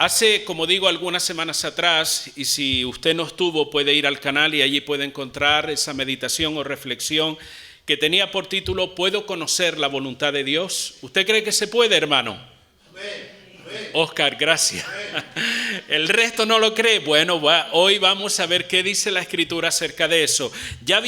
Hace, como digo, algunas semanas atrás, y si usted no estuvo, puede ir al canal y allí puede encontrar esa meditación o reflexión que tenía por título ¿Puedo conocer la voluntad de Dios? ¿Usted cree que se puede, hermano? Oscar, gracias. El resto no lo cree. Bueno, hoy vamos a ver qué dice la Escritura acerca de eso. Ya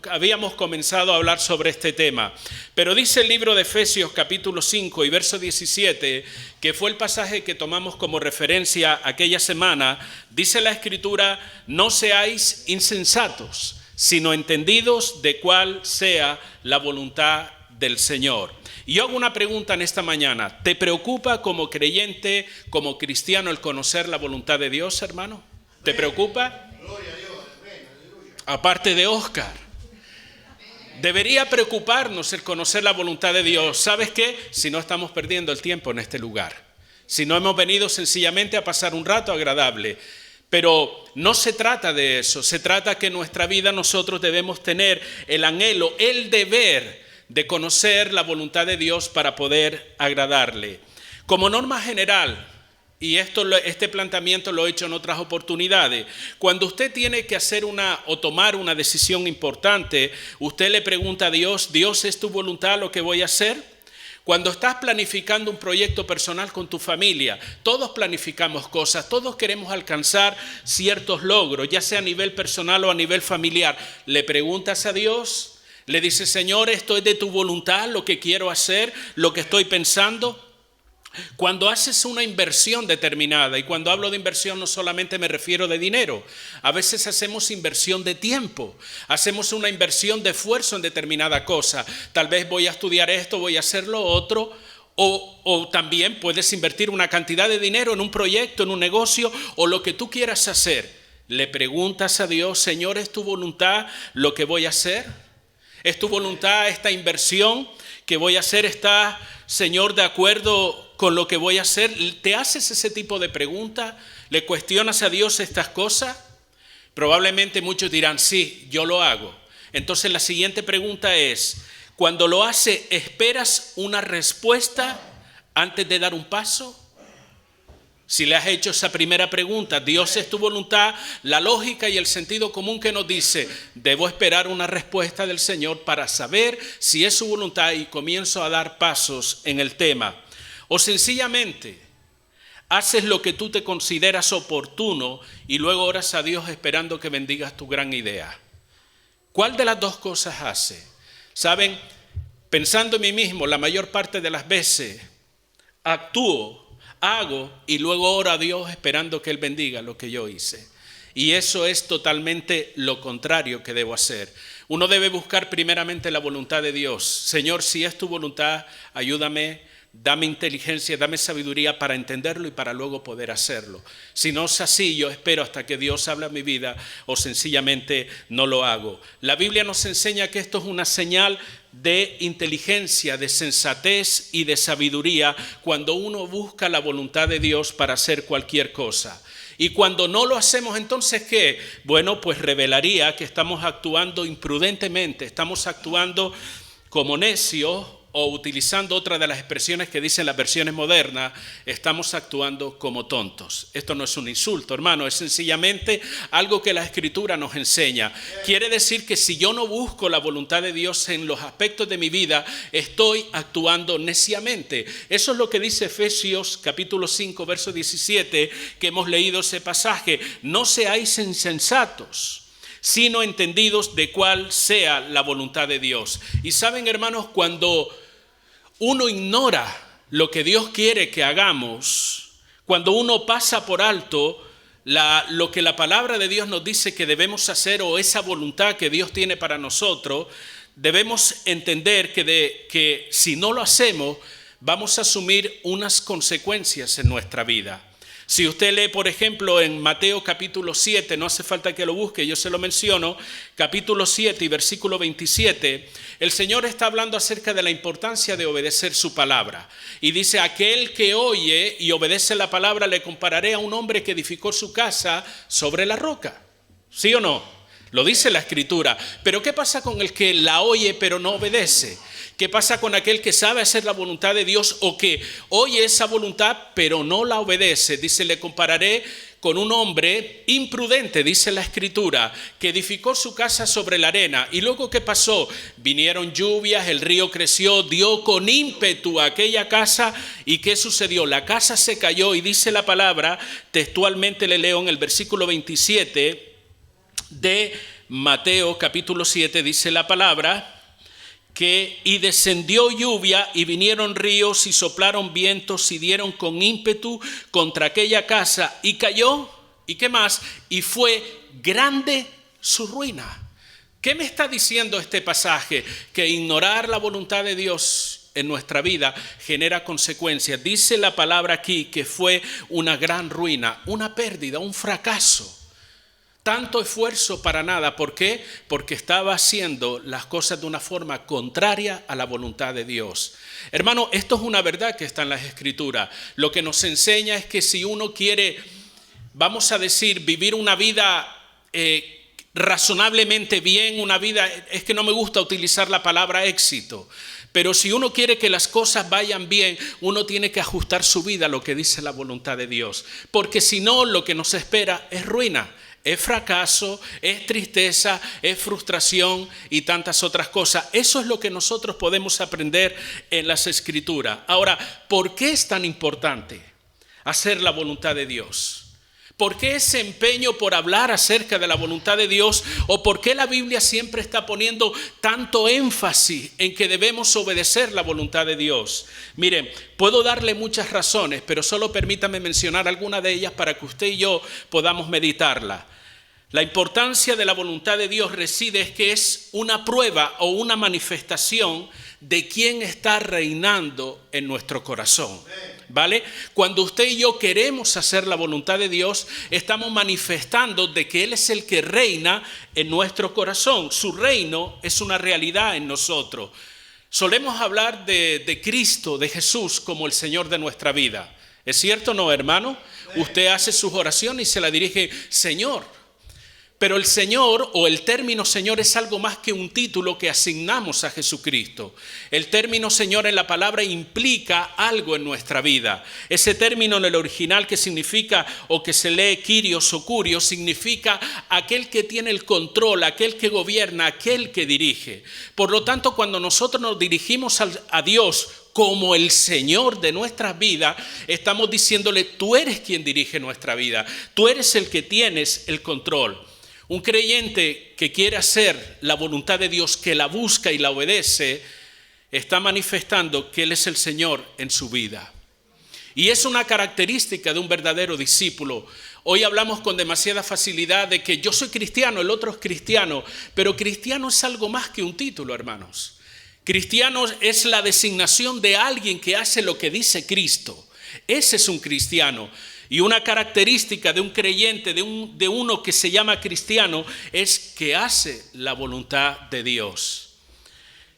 habíamos comenzado a hablar sobre este tema, pero dice el libro de Efesios capítulo 5 y verso 17, que fue el pasaje que tomamos como referencia aquella semana. Dice la Escritura: no seáis insensatos, sino entendidos de cuál sea la voluntad del Señor. Y yo hago una pregunta en esta mañana. ¿Te preocupa como creyente, como cristiano, el conocer la voluntad de Dios, hermano? ¿Te preocupa? Aparte de Oscar. Debería preocuparnos el conocer la voluntad de Dios. ¿Sabes qué? Si no, estamos perdiendo el tiempo en este lugar. Si no, hemos venido sencillamente a pasar un rato agradable. Pero no se trata de eso. Se trata que en nuestra vida nosotros debemos tener el anhelo, el deber de conocer la voluntad de Dios para poder agradarle. Como norma general, y este planteamiento lo he hecho en otras oportunidades, cuando usted tiene que hacer o tomar una decisión importante, usted le pregunta a Dios: ¿Dios, es tu voluntad lo que voy a hacer? Cuando estás planificando un proyecto personal con tu familia, todos planificamos cosas, todos queremos alcanzar ciertos logros, ya sea a nivel personal o a nivel familiar. ¿Le preguntas a Dios? Le dice: Señor, ¿esto es de tu voluntad lo que quiero hacer, lo que estoy pensando? Cuando haces una inversión determinada, y cuando hablo de inversión no solamente me refiero de dinero, a veces hacemos inversión de tiempo, hacemos una inversión de esfuerzo en determinada cosa. Tal vez voy a estudiar esto, voy a hacer lo otro, o también puedes invertir una cantidad de dinero en un proyecto, en un negocio, o lo que tú quieras hacer. Le preguntas a Dios: Señor, ¿es tu voluntad lo que voy a hacer? ¿Es tu voluntad esta inversión que voy a hacer? ¿Está, Señor, de acuerdo con lo que voy a hacer? ¿Te haces ese tipo de preguntas? ¿Le cuestionas a Dios estas cosas? Probablemente muchos dirán: sí, yo lo hago. Entonces la siguiente pregunta es: cuando lo haces, ¿esperas una respuesta antes de dar un paso? Si le has hecho esa primera pregunta, ¿Dios es tu voluntad? La lógica y el sentido común que nos dice: debo esperar una respuesta del Señor para saber si es su voluntad y comienzo a dar pasos en el tema. O sencillamente haces lo que tú te consideras oportuno y luego oras a Dios esperando que bendigas tu gran idea. ¿Cuál de las dos cosas hace? Saben, pensando en mí mismo, la mayor parte de las veces hago y luego oro a Dios esperando que Él bendiga lo que yo hice. Y eso es totalmente lo contrario que debo hacer. Uno debe buscar primeramente la voluntad de Dios. Señor, si es tu voluntad, ayúdame, dame inteligencia, dame sabiduría para entenderlo y para luego poder hacerlo. Si no es así, yo espero hasta que Dios hable a mi vida o sencillamente no lo hago. La Biblia nos enseña que esto es una señal de inteligencia, de sensatez y de sabiduría cuando uno busca la voluntad de Dios para hacer cualquier cosa. Y cuando no lo hacemos, entonces ¿qué? Bueno, pues revelaría que estamos actuando imprudentemente, estamos actuando como necios, o utilizando otra de las expresiones que dicen las versiones modernas, estamos actuando como tontos. Esto no es un insulto, hermano, es sencillamente algo que la Escritura nos enseña. Quiere decir que si yo no busco la voluntad de Dios en los aspectos de mi vida, estoy actuando neciamente. Eso es lo que dice Efesios capítulo 5, verso 17, que hemos leído ese pasaje. No seáis insensatos, sino entendidos de cuál sea la voluntad de Dios. Y saben, hermanos, cuando uno ignora lo que Dios quiere que hagamos, cuando uno pasa por alto lo que la palabra de Dios nos dice que debemos hacer o esa voluntad que Dios tiene para nosotros, debemos entender que si no lo hacemos, vamos a asumir unas consecuencias en nuestra vida. Si usted lee, por ejemplo, en Mateo capítulo 7, no hace falta que lo busque, yo se lo menciono, capítulo 7 y versículo 27, el Señor está hablando acerca de la importancia de obedecer su palabra. Y dice: aquel que oye y obedece la palabra le compararé a un hombre que edificó su casa sobre la roca. ¿Sí o no? Lo dice la Escritura. Pero ¿qué pasa con el que la oye pero no obedece? ¿Qué pasa con aquel que sabe hacer la voluntad de Dios o que oye esa voluntad pero no la obedece? Dice, le compararé con un hombre imprudente, dice la Escritura, que edificó su casa sobre la arena. ¿Y luego qué pasó? Vinieron lluvias, el río creció, dio con ímpetu a aquella casa. ¿Y qué sucedió? La casa se cayó y dice la palabra, textualmente le leo en el versículo 27 de Mateo capítulo 7, dice la palabra, que y descendió lluvia y vinieron ríos y soplaron vientos y dieron con ímpetu contra aquella casa y cayó, ¿y qué más? Y fue grande su ruina. ¿Qué me está diciendo este pasaje? Que ignorar la voluntad de Dios en nuestra vida genera consecuencias. Dice la palabra aquí que fue una gran ruina, una pérdida, un fracaso. Tanto esfuerzo para nada. ¿Por qué? Porque estaba haciendo las cosas de una forma contraria a la voluntad de Dios. Hermano, esto es una verdad que está en las Escrituras. Lo que nos enseña es que si uno quiere, vamos a decir, vivir una vida razonablemente bien, una vida, es que no me gusta utilizar la palabra éxito, pero si uno quiere que las cosas vayan bien, uno tiene que ajustar su vida a lo que dice la voluntad de Dios. Porque si no, lo que nos espera es ruina. Es fracaso, es tristeza, es frustración y tantas otras cosas. Eso es lo que nosotros podemos aprender en las Escrituras. Ahora, ¿por qué es tan importante hacer la voluntad de Dios? ¿Por qué ese empeño por hablar acerca de la voluntad de Dios? ¿O por qué la Biblia siempre está poniendo tanto énfasis en que debemos obedecer la voluntad de Dios? Miren, puedo darle muchas razones, pero solo permítame mencionar alguna de ellas para que usted y yo podamos meditarla. La importancia de la voluntad de Dios reside en que es una prueba o una manifestación de quién está reinando en nuestro corazón, ¿vale? Cuando usted y yo queremos hacer la voluntad de Dios, estamos manifestando de que Él es el que reina en nuestro corazón. Su reino es una realidad en nosotros. Solemos hablar de Cristo, de Jesús, como el Señor de nuestra vida. ¿Es cierto o no, hermano? Usted hace sus oraciones y se la dirige, Señor. Pero el Señor o el término Señor es algo más que un título que asignamos a Jesucristo. El término Señor en la palabra implica algo en nuestra vida. Ese término en el original que significa o que se lee Kyrios o Curios significa aquel que tiene el control, aquel que gobierna, aquel que dirige. Por lo tanto, cuando nosotros nos dirigimos a Dios como el Señor de nuestras vidas, estamos diciéndole, tú eres quien dirige nuestra vida, tú eres el que tienes el control. Un creyente que quiere hacer la voluntad de Dios, que la busca y la obedece, está manifestando que Él es el Señor en su vida. Y es una característica de un verdadero discípulo. Hoy hablamos con demasiada facilidad de que yo soy cristiano, el otro es cristiano, pero cristiano es algo más que un título, hermanos. Cristiano es la designación de alguien que hace lo que dice Cristo. Ese es un cristiano. Y una característica de un creyente, de uno que se llama cristiano, es que hace la voluntad de Dios.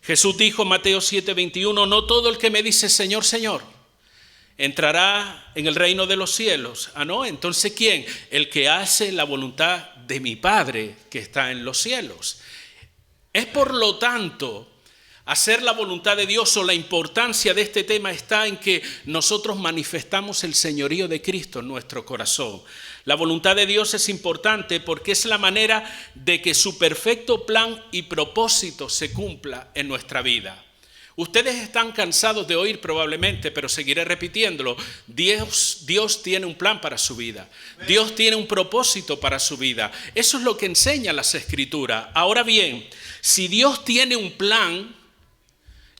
Jesús dijo en Mateo 7:21, no todo el que me dice Señor, Señor, entrará en el reino de los cielos. Ah, no, entonces ¿quién? El que hace la voluntad de mi Padre que está en los cielos. Es por lo tanto, hacer la voluntad de Dios o la importancia de este tema está en que nosotros manifestamos el señorío de Cristo en nuestro corazón. La voluntad de Dios es importante porque es la manera de que su perfecto plan y propósito se cumpla en nuestra vida. Ustedes están cansados de oír probablemente, pero seguiré repitiéndolo. Dios tiene un plan para su vida. Dios tiene un propósito para su vida. Eso es lo que enseñan las Escrituras. Ahora bien, si Dios tiene un plan,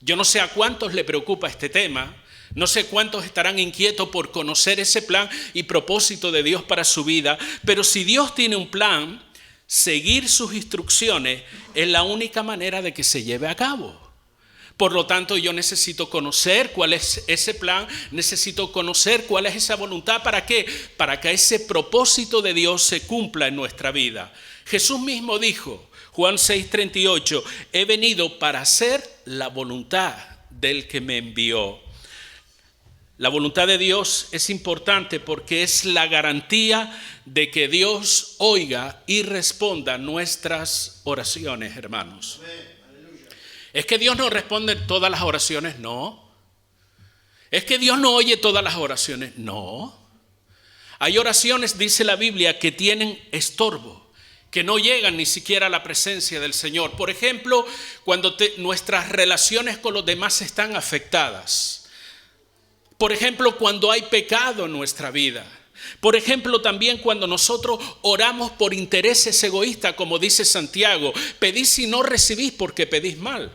yo no sé a cuántos le preocupa este tema, no sé cuántos estarán inquietos por conocer ese plan y propósito de Dios para su vida, pero si Dios tiene un plan, seguir sus instrucciones es la única manera de que se lleve a cabo. Por lo tanto, yo necesito conocer cuál es ese plan, necesito conocer cuál es esa voluntad. ¿Para qué? Para que ese propósito de Dios se cumpla en nuestra vida. Jesús mismo dijo, Juan 6:38, he venido para hacer la voluntad del que me envió. La voluntad de Dios es importante porque es la garantía de que Dios oiga y responda nuestras oraciones, hermanos. ¿Es que Dios no responde todas las oraciones? No. ¿Es que Dios no oye todas las oraciones? No. Hay oraciones, dice la Biblia, que tienen estorbo, que no llegan ni siquiera a la presencia del Señor. Por ejemplo, cuando nuestras relaciones con los demás están afectadas. Por ejemplo, cuando hay pecado en nuestra vida. Por ejemplo, también cuando nosotros oramos por intereses egoístas, como dice Santiago, pedís y no recibís porque pedís mal.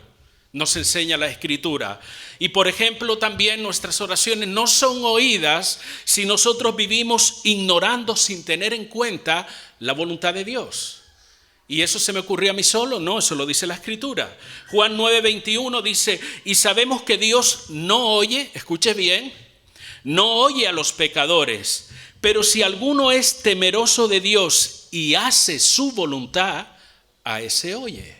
Nos enseña la Escritura. Y por ejemplo, también nuestras oraciones no son oídas si nosotros vivimos ignorando sin tener en cuenta la voluntad de Dios. ¿Y eso se me ocurrió a mí solo? No, eso lo dice la Escritura. Juan 9:21 dice, y sabemos que Dios no oye, escuche bien, no oye a los pecadores, pero si alguno es temeroso de Dios y hace su voluntad, a ese oye.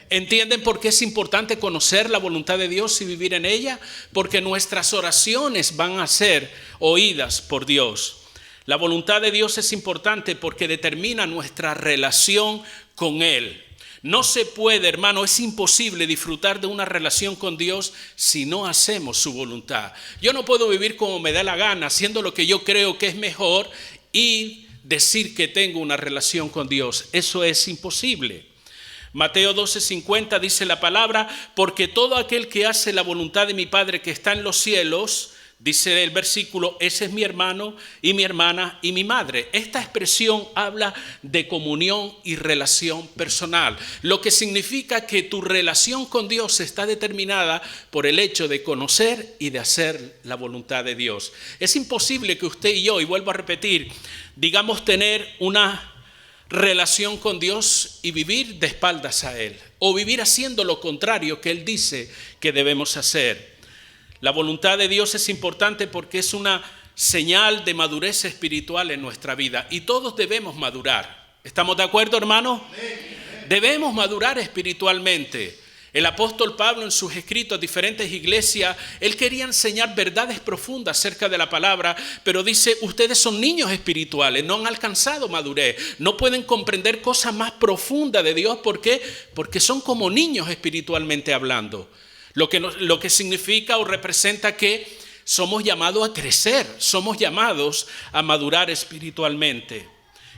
¿Entienden por qué es importante conocer la voluntad de Dios y vivir en ella? Porque nuestras oraciones van a ser oídas por Dios. La voluntad de Dios es importante porque determina nuestra relación con Él. No se puede, hermano, es imposible disfrutar de una relación con Dios si no hacemos su voluntad. Yo no puedo vivir como me da la gana, haciendo lo que yo creo que es mejor y decir que tengo una relación con Dios. Eso es imposible. Mateo 12:50 dice la palabra, porque todo aquel que hace la voluntad de mi Padre que está en los cielos, dice el versículo, ese es mi hermano y mi hermana y mi madre. Esta expresión habla de comunión y relación personal, lo que significa que tu relación con Dios está determinada por el hecho de conocer y de hacer la voluntad de Dios. Es imposible que usted y yo, y vuelvo a repetir, digamos tener una relación con Dios y vivir de espaldas a Él, o vivir haciendo lo contrario que Él dice que debemos hacer. La voluntad de Dios es importante porque es una señal de madurez espiritual en nuestra vida y todos debemos madurar. ¿Estamos de acuerdo, hermano? Debemos madurar espiritualmente. El apóstol Pablo en sus escritos a diferentes iglesias, él quería enseñar verdades profundas acerca de la palabra, pero dice, ustedes son niños espirituales, no han alcanzado madurez, no pueden comprender cosas más profundas de Dios. ¿Por qué? Porque son como niños espiritualmente hablando. Lo que significa o representa que somos llamados a crecer, somos llamados a madurar espiritualmente.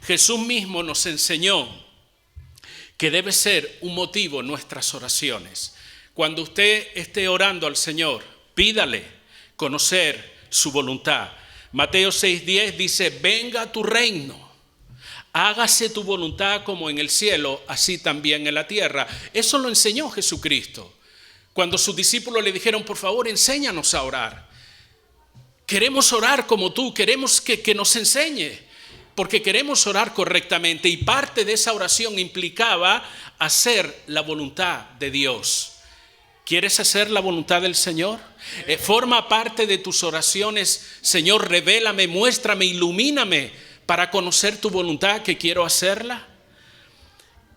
Jesús mismo nos enseñó que debe ser un motivo en nuestras oraciones. Cuando usted esté orando al Señor, pídale conocer su voluntad. Mateo 6:10 dice, venga tu reino, hágase tu voluntad como en el cielo, así también en la tierra. Eso lo enseñó Jesucristo. Cuando sus discípulos le dijeron, por favor, enséñanos a orar. Queremos orar como tú, queremos que nos enseñe. Porque queremos orar correctamente y parte de esa oración implicaba hacer la voluntad de Dios. ¿Quieres hacer la voluntad del Señor? Forma parte de tus oraciones, Señor, revélame, muéstrame, ilumíname para conocer tu voluntad, que quiero hacerla.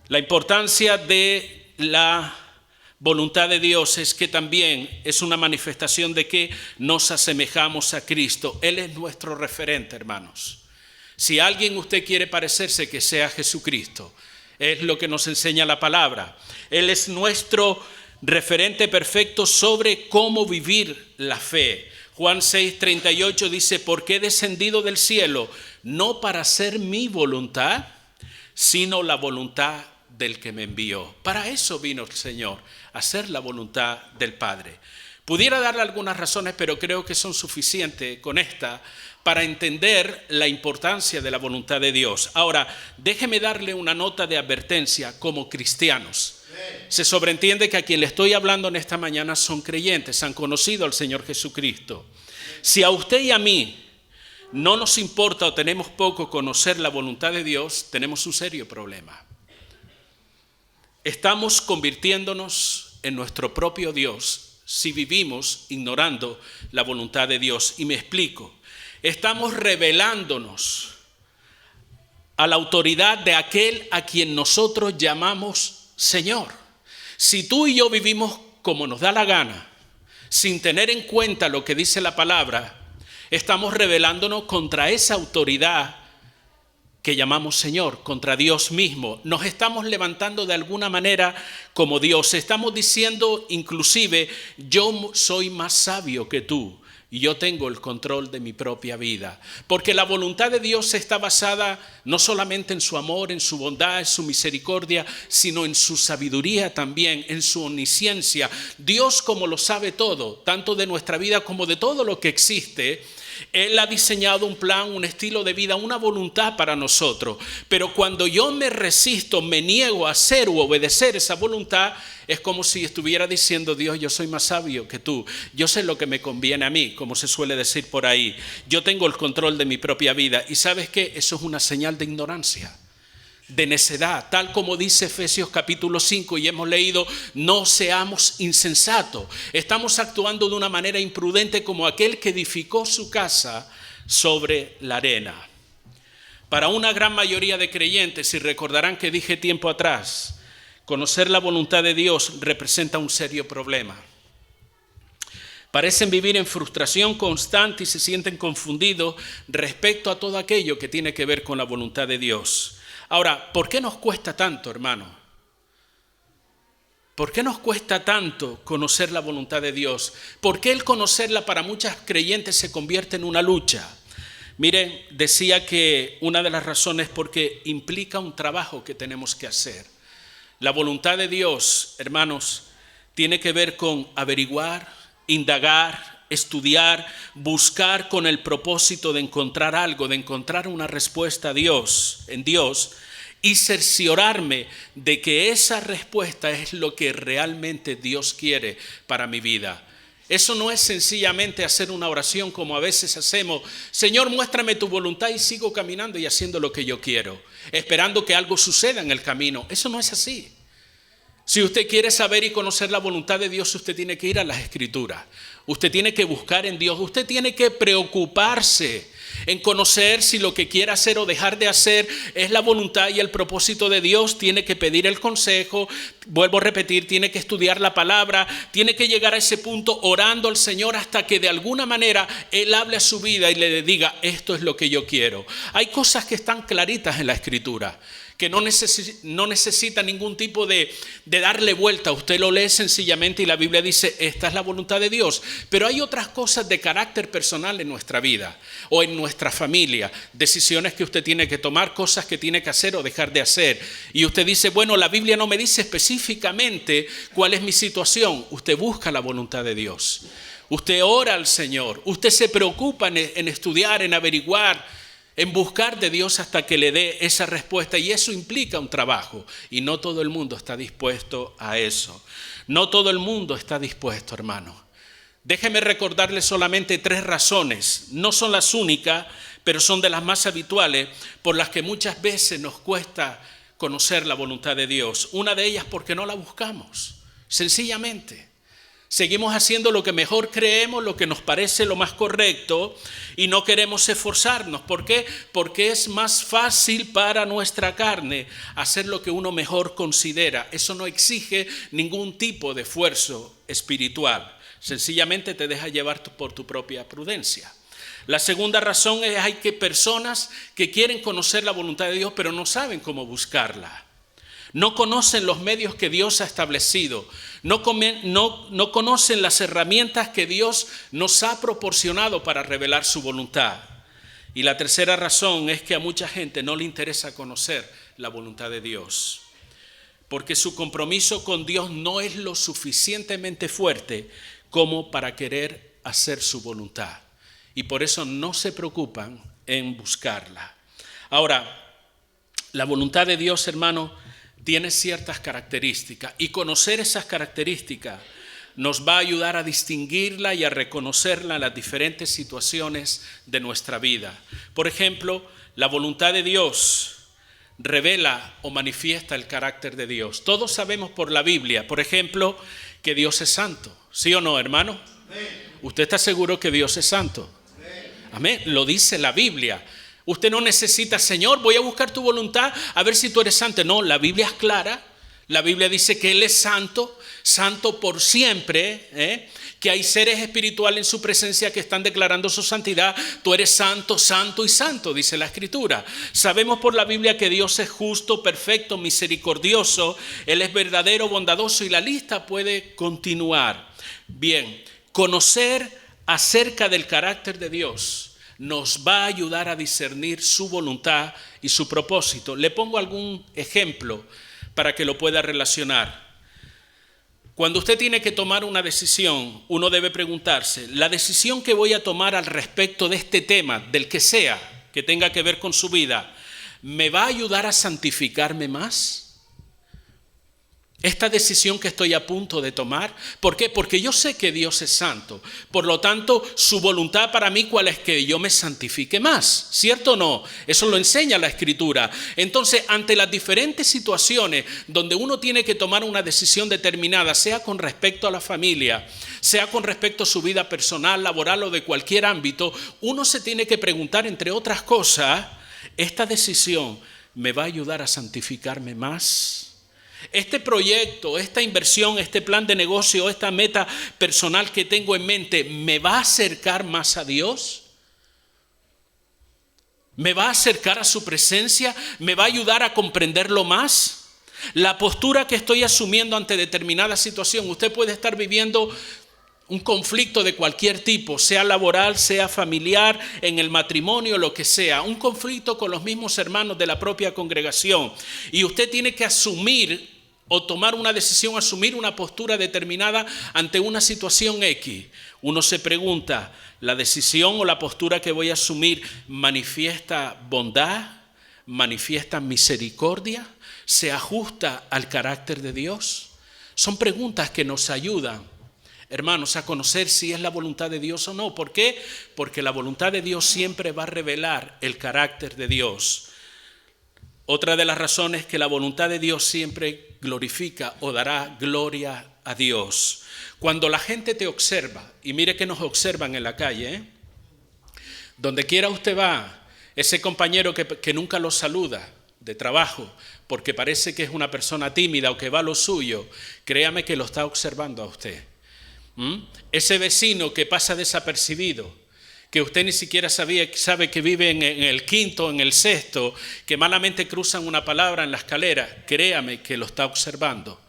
La importancia de la voluntad de Dios es que también es una manifestación de que nos asemejamos a Cristo. Él es nuestro referente, hermanos. Si alguien usted quiere parecerse, que sea Jesucristo. Es lo que nos enseña la palabra. Él es nuestro referente perfecto sobre cómo vivir la fe. Juan 6:38 dice, porque he descendido del cielo, no para hacer mi voluntad, sino la voluntad del que me envió. Para eso vino el Señor, hacer la voluntad del Padre. Pudiera darle algunas razones, pero creo que son suficientes con esta para entender la importancia de la voluntad de Dios. Ahora, déjeme darle una nota de advertencia como cristianos. Se sobreentiende que a quien le estoy hablando en esta mañana son creyentes, han conocido al Señor Jesucristo. Si a usted y a mí no nos importa o tenemos poco conocer la voluntad de Dios, tenemos un serio problema. Estamos convirtiéndonos en nuestro propio Dios si vivimos ignorando la voluntad de Dios. Y me explico. Estamos rebelándonos a la autoridad de aquel a quien nosotros llamamos Señor. Si tú y yo vivimos como nos da la gana, sin tener en cuenta lo que dice la palabra, estamos rebelándonos contra esa autoridad que llamamos Señor, contra Dios mismo. Nos estamos levantando de alguna manera como Dios. Estamos diciendo inclusive, yo soy más sabio que tú y yo tengo el control de mi propia vida. Porque la voluntad de Dios está basada no solamente en su amor, en su bondad, en su misericordia, sino en su sabiduría también, en su omnisciencia. Dios, como lo sabe todo, tanto de nuestra vida como de todo lo que existe, Él ha diseñado un plan, un estilo de vida, una voluntad para nosotros. Pero cuando yo me resisto, me niego a hacer u obedecer esa voluntad, es como si estuviera diciendo, Dios, yo soy más sabio que tú. Yo sé lo que me conviene a mí, como se suele decir por ahí. Yo tengo el control de mi propia vida. ¿Y sabes qué? Eso es una señal de ignorancia, de necedad, tal como dice Efesios capítulo 5 y hemos leído, no seamos insensatos. Estamos actuando de una manera imprudente como aquel que edificó su casa sobre la arena. Para una gran mayoría de creyentes, y recordarán que dije tiempo atrás, conocer la voluntad de Dios representa un serio problema. Parecen vivir en frustración constante y se sienten confundidos respecto a todo aquello que tiene que ver con la voluntad de Dios. Ahora, ¿por qué nos cuesta tanto, hermano? ¿Por qué nos cuesta tanto conocer la voluntad de Dios? ¿Por qué el conocerla para muchos creyentes se convierte en una lucha? Miren, decía que una de las razones es porque implica un trabajo que tenemos que hacer. La voluntad de Dios, hermanos, tiene que ver con averiguar, indagar, estudiar, buscar con el propósito de encontrar algo, de encontrar una respuesta a Dios, en Dios, y cerciorarme de que esa respuesta es lo que realmente Dios quiere para mi vida. Eso no es sencillamente hacer una oración como a veces hacemos, Señor, muéstrame tu voluntad y sigo caminando y haciendo lo que yo quiero, esperando que algo suceda en el camino. Eso no es así. Si usted quiere saber y conocer la voluntad de Dios, usted tiene que ir a las Escrituras. Usted tiene que buscar en Dios. Usted tiene que preocuparse en conocer si lo que quiere hacer o dejar de hacer es la voluntad y el propósito de Dios. Tiene que pedir el consejo. Vuelvo a repetir, tiene que estudiar la palabra. Tiene que llegar a ese punto orando al Señor hasta que de alguna manera Él hable a su vida y le diga, esto es lo que yo quiero. Hay cosas que están claritas en la Escritura, que no necesita ningún tipo de darle vuelta. Usted lo lee sencillamente y la Biblia dice, esta es la voluntad de Dios. Pero hay otras cosas de carácter personal en nuestra vida o en nuestra familia, decisiones que usted tiene que tomar, cosas que tiene que hacer o dejar de hacer. Y usted dice, bueno, la Biblia no me dice específicamente cuál es mi situación. Usted busca la voluntad de Dios. Usted ora al Señor. Usted se preocupa en estudiar, en averiguar, en buscar de Dios hasta que le dé esa respuesta, y eso implica un trabajo, y no todo el mundo está dispuesto a eso. No todo el mundo está dispuesto, hermano. Déjeme recordarle solamente 3 razones, no son las únicas, pero son de las más habituales, por las que muchas veces nos cuesta conocer la voluntad de Dios. Una de ellas porque no la buscamos, sencillamente. Seguimos haciendo lo que mejor creemos, lo que nos parece lo más correcto y no queremos esforzarnos. ¿Por qué? Porque es más fácil para nuestra carne hacer lo que uno mejor considera. Eso no exige ningún tipo de esfuerzo espiritual. Sencillamente te deja llevar por tu propia prudencia. La segunda razón es hay personas que quieren conocer la voluntad de Dios pero no saben cómo buscarla. No conocen los medios que Dios ha establecido. No conocen las herramientas que Dios nos ha proporcionado para revelar su voluntad. Y la tercera razón es que a mucha gente no le interesa conocer la voluntad de Dios, porque su compromiso con Dios no es lo suficientemente fuerte como para querer hacer su voluntad. Y por eso no se preocupan en buscarla. Ahora, la voluntad de Dios, hermano, tiene ciertas características, y conocer esas características nos va a ayudar a distinguirla y a reconocerla en las diferentes situaciones de nuestra vida. Por ejemplo, la voluntad de Dios revela o manifiesta el carácter de Dios. Todos sabemos por la Biblia, por ejemplo, que Dios es santo. ¿Sí o no, hermano? ¿Usted está seguro que Dios es santo? Amén. Lo dice la Biblia. Usted no necesita, Señor, voy a buscar tu voluntad a ver si tú eres santo. No, la Biblia es clara. La Biblia dice que Él es santo, santo por siempre, que hay seres espirituales en su presencia que están declarando su santidad. Tú eres santo, santo y santo, dice la Escritura. Sabemos por la Biblia que Dios es justo, perfecto, misericordioso. Él es verdadero, bondadoso y la lista puede continuar. Bien, conocer acerca del carácter de Dios nos va a ayudar a discernir su voluntad y su propósito. Le pongo algún ejemplo para que lo pueda relacionar. Cuando usted tiene que tomar una decisión, uno debe preguntarse, ¿la decisión que voy a tomar al respecto de este tema, del que sea, que tenga que ver con su vida, me va a ayudar a santificarme más? Esta decisión que estoy a punto de tomar, ¿por qué? Porque yo sé que Dios es santo. Por lo tanto, su voluntad para mí, ¿cuál es? Que yo me santifique más. ¿Cierto o no? Eso lo enseña la Escritura. Entonces, ante las diferentes situaciones donde uno tiene que tomar una decisión determinada, sea con respecto a la familia, sea con respecto a su vida personal, laboral o de cualquier ámbito, uno se tiene que preguntar, entre otras cosas, ¿esta decisión me va a ayudar a santificarme más? Este proyecto, esta inversión, este plan de negocio, esta meta personal que tengo en mente, ¿me va a acercar más a Dios? ¿Me va a acercar a su presencia? ¿Me va a ayudar a comprenderlo más? La postura que estoy asumiendo ante determinada situación, usted puede estar viviendo un conflicto de cualquier tipo, sea laboral, sea familiar, en el matrimonio, lo que sea, un conflicto con los mismos hermanos de la propia congregación. Y usted tiene que asumir o tomar una decisión, asumir una postura determinada ante una situación X. Uno se pregunta, ¿la decisión o la postura que voy a asumir manifiesta bondad? ¿Manifiesta misericordia? ¿Se ajusta al carácter de Dios? Son preguntas que nos ayudan, hermanos, a conocer si es la voluntad de Dios o no. ¿Por qué? Porque la voluntad de Dios siempre va a revelar el carácter de Dios. Otra de las razones es que la voluntad de Dios siempre glorifica o dará gloria a Dios. Cuando la gente te observa, y mire que nos observan en la calle, donde quiera usted va, ese compañero que nunca lo saluda de trabajo, porque parece que es una persona tímida o que va a lo suyo, créame que lo está observando a usted. Ese vecino que pasa desapercibido, que usted ni siquiera sabe que vive en el quinto, en el sexto, que malamente cruzan una palabra en la escalera, créame que lo está observando.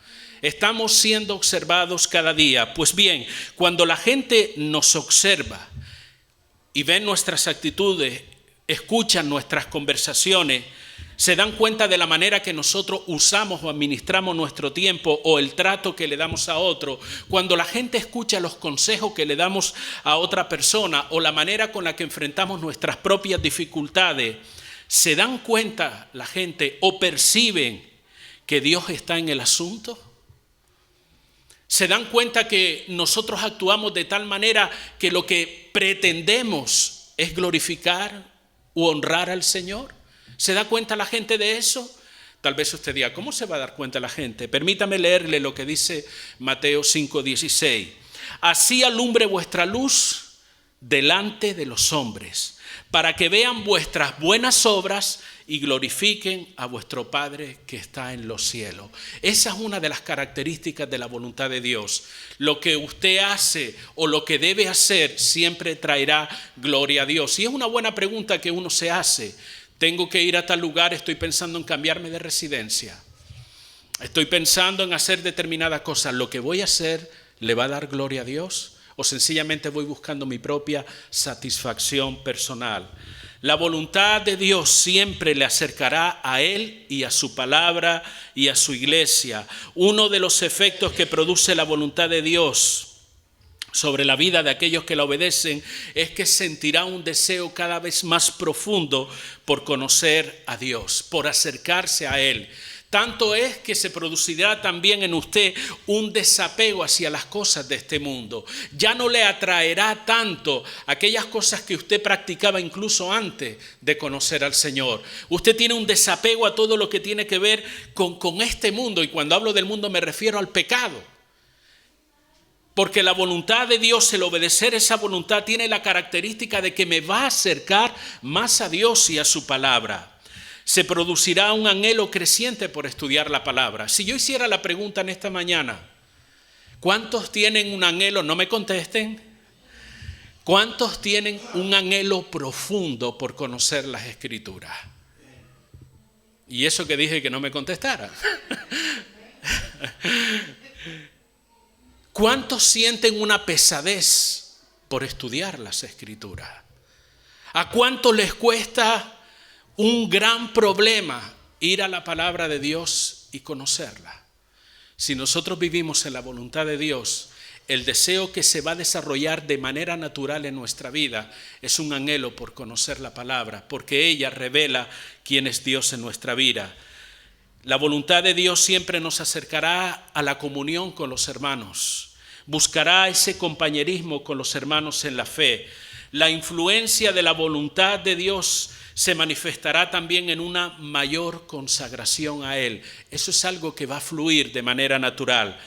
Estamos siendo observados cada día. Pues bien, cuando la gente nos observa y ven nuestras actitudes, escuchan nuestras conversaciones, se dan cuenta de la manera que nosotros usamos o administramos nuestro tiempo o el trato que le damos a otro. Cuando la gente escucha los consejos que le damos a otra persona o la manera con la que enfrentamos nuestras propias dificultades, se dan cuenta la gente o perciben que Dios está en el asunto. Se dan cuenta que nosotros actuamos de tal manera que lo que pretendemos es glorificar u honrar al Señor. ¿Se da cuenta la gente de eso? Tal vez usted diga, ¿cómo se va a dar cuenta la gente? Permítame leerle lo que dice Mateo 5:16. Así alumbre vuestra luz delante de los hombres, para que vean vuestras buenas obras y glorifiquen a vuestro Padre que está en los cielos. Esa es una de las características de la voluntad de Dios. Lo que usted hace o lo que debe hacer siempre traerá gloria a Dios. Y es una buena pregunta que uno se hace. Tengo que ir a tal lugar, estoy pensando en cambiarme de residencia. Estoy pensando en hacer determinada cosa. ¿Lo que voy a hacer le va a dar gloria a Dios? ¿O sencillamente voy buscando mi propia satisfacción personal? La voluntad de Dios siempre le acercará a Él y a su palabra y a su iglesia. Uno de los efectos que produce la voluntad de Dios sobre la vida de aquellos que la obedecen es que sentirá un deseo cada vez más profundo por conocer a Dios, por acercarse a Él. Tanto es que se producirá también en usted un desapego hacia las cosas de este mundo. Ya no le atraerá tanto aquellas cosas que usted practicaba incluso antes de conocer al Señor. Usted tiene un desapego a todo lo que tiene que ver con este mundo, y cuando hablo del mundo me refiero al pecado. Porque la voluntad de Dios, el obedecer esa voluntad, tiene la característica de que me va a acercar más a Dios y a su palabra. se producirá un anhelo creciente por estudiar la palabra. Si yo hiciera la pregunta en esta mañana, ¿cuántos tienen un anhelo? No me contesten. ¿Cuántos tienen un anhelo profundo por conocer las Escrituras? Y eso que dije que no me contestara. ¿Cuántos sienten una pesadez por estudiar las Escrituras? ¿A cuántos les cuesta un gran problema ir a la palabra de Dios y conocerla? Si nosotros vivimos en la voluntad de Dios, el deseo que se va a desarrollar de manera natural en nuestra vida es un anhelo por conocer la palabra, porque ella revela quién es Dios en nuestra vida. La voluntad de Dios siempre nos acercará a la comunión con los hermanos, buscará ese compañerismo con los hermanos en la fe. La influencia de la voluntad de Dios se manifestará también en una mayor consagración a Él. Eso es algo que va a fluir de manera natural.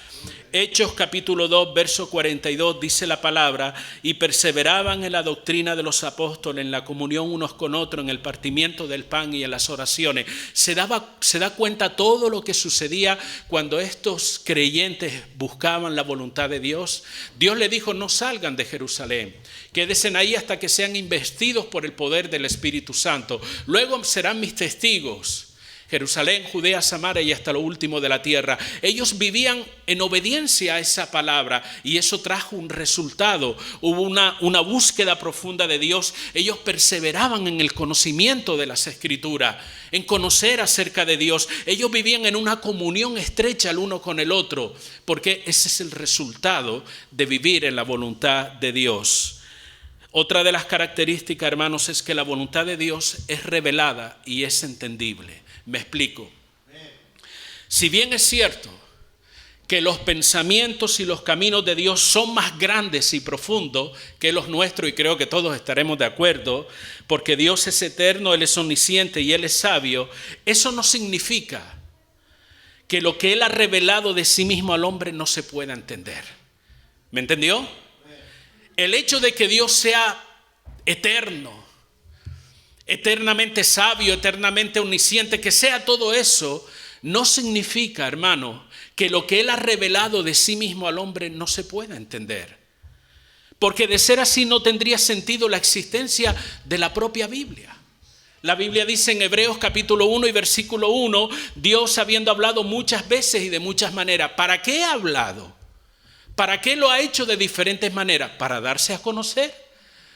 Hechos capítulo 2, verso 42 dice la palabra: y perseveraban en la doctrina de los apóstoles, en la comunión unos con otros, en el partimiento del pan y en las oraciones. Se da cuenta todo lo que sucedía cuando estos creyentes buscaban la voluntad de Dios. Dios le dijo: no salgan de Jerusalén, quédense ahí hasta que sean investidos por el poder del Espíritu Santo. Luego serán mis testigos. Jerusalén, Judea, Samaria y hasta lo último de la tierra. Ellos vivían en obediencia a esa palabra y eso trajo un resultado. Hubo una búsqueda profunda de Dios. Ellos perseveraban en el conocimiento de las Escrituras, en conocer acerca de Dios. Ellos vivían en una comunión estrecha el uno con el otro, porque ese es el resultado de vivir en la voluntad de Dios. Otra de las características, hermanos, es que la voluntad de Dios es revelada y es entendible. Me explico. Si bien es cierto que los pensamientos y los caminos de Dios son más grandes y profundos que los nuestros, y creo que todos estaremos de acuerdo, porque Dios es eterno, Él es omnisciente y Él es sabio, eso no significa que lo que Él ha revelado de sí mismo al hombre no se pueda entender. ¿Me entendió? El hecho de que Dios sea eterno, eternamente sabio, eternamente omnisciente, que sea todo eso, no significa, hermano, que lo que Él ha revelado de sí mismo al hombre no se pueda entender. Porque de ser así no tendría sentido la existencia de la propia Biblia. La Biblia dice en Hebreos capítulo 1 y versículo 1, Dios habiendo hablado muchas veces y de muchas maneras. ¿Para qué ha hablado? ¿Para qué lo ha hecho de diferentes maneras? Para darse a conocer,